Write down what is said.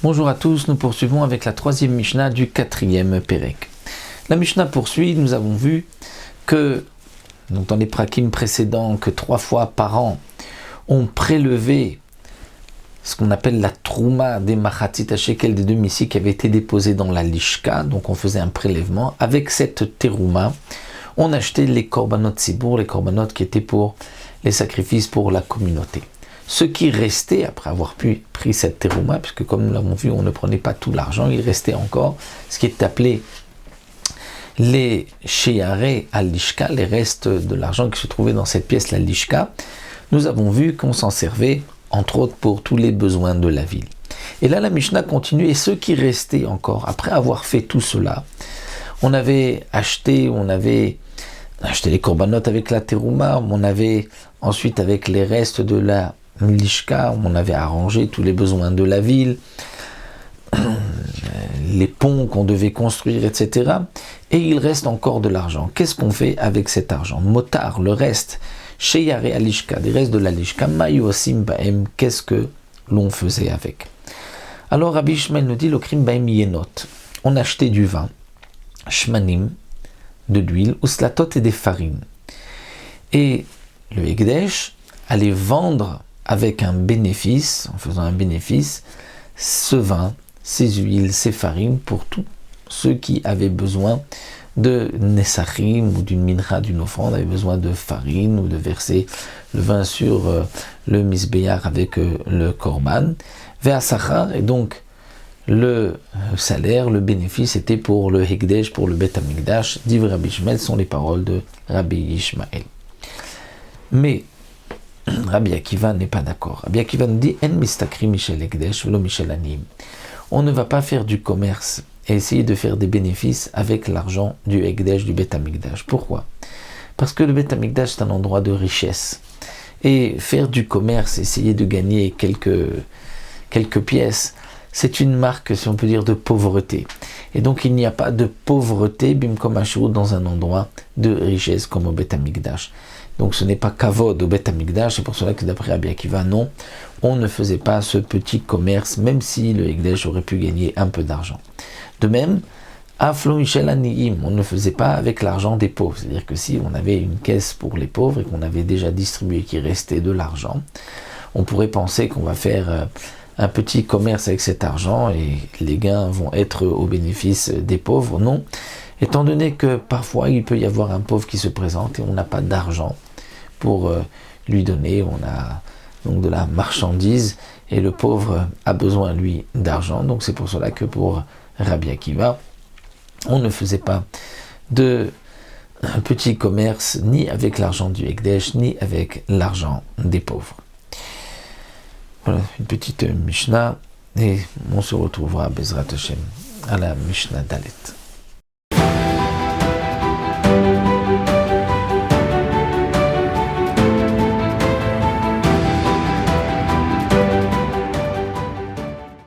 Bonjour à tous, nous poursuivons avec la troisième Mishnah du quatrième Pérec. La Mishnah poursuit, nous avons vu que, donc dans les prakim précédents, que 3 fois par an, on prélevait ce qu'on appelle la trouma des machatzit shekel des demi-si qui avait été déposée dans la lishka, donc on faisait un prélèvement. Avec cette terouma, on achetait les korbanot sibour, les korbanot qui étaient pour les sacrifices pour la communauté. Ce qui restait, après avoir pris cette terouma, puisque comme nous l'avons vu, on ne prenait pas tout l'argent, il restait encore ce qui est appelé les sheyarei al-lishka, les restes de l'argent qui se trouvait dans cette pièce, la lishka. Nous avons vu qu'on s'en servait, entre autres, pour tous les besoins de la ville. Et là, la Mishnah continue, et ce qui restait encore, après avoir fait tout cela, on avait acheté les korbanot avec la terouma, on avait ensuite avec les restes de la lishka, on avait arrangé tous les besoins de la ville, les ponts qu'on devait construire, etc. Et il reste encore de l'argent. Qu'est-ce qu'on fait avec cet argent? Motar, le reste, sheyarei al-lishka, des restes de la lishka, mayu osim baem, qu'est-ce que l'on faisait avec? Alors Rabbi Ishmael nous dit, le krim baem yenot, on achetait du vin, shmanim, de l'huile, uslatot et des farines. Et le Hekdesh allait vendre avec un bénéfice, en faisant un bénéfice, ce vin, ces huiles, ces farines pour tous ceux qui avaient besoin de Nessachim ou d'une mincha, d'une offrande, avaient besoin de farine ou de verser le vin sur le misbéar avec le korban. Ve'asachar, et donc le salaire, le bénéfice était pour le Hekdesh, pour le Bet Hamikdash. Divrei Rabbi Ishmael sont les paroles de Rabbi Ishmael. Mais Rabbi Akiva n'est pas d'accord. Rabbi Akiva nous dit En mistakri mishel Hekdesh velo mishel aniyim. On ne va pas faire du commerce et essayer de faire des bénéfices avec l'argent du Hekdesh, du Bet Hamikdash. Pourquoi? Parce que le Bet Hamikdash c'est un endroit de richesse. Et faire du commerce, essayer de gagner quelques pièces, c'est une marque, si on peut dire, de pauvreté. Et donc il n'y a pas de pauvreté, bimkom ashurut, dans un endroit de richesse comme au Bet Hamikdash. Donc ce n'est pas kavod au Bet Hamikdash, c'est pour cela que d'après Rabbi Akiva, non, on ne faisait pas ce petit commerce, même si le Hekdesh aurait pu gagner un peu d'argent. De même, aflo mishel aniyim, on ne faisait pas avec l'argent des pauvres. C'est-à-dire que si on avait une caisse pour les pauvres et qu'on avait déjà distribué qu'il restait de l'argent, on pourrait penser qu'on va faire un petit commerce avec cet argent et les gains vont être au bénéfice des pauvres. Non, étant donné que parfois il peut y avoir un pauvre qui se présente et on n'a pas d'argent pour lui donner, on a donc de la marchandise et le pauvre a besoin lui d'argent. Donc c'est pour cela que pour Rabbi Akiva, on ne faisait pas de un petit commerce ni avec l'argent du Hekdesh ni avec l'argent des pauvres. Voilà, une petite Mishnah, et on se retrouvera, Bezrat Hashem, à la Mishnah Dalet.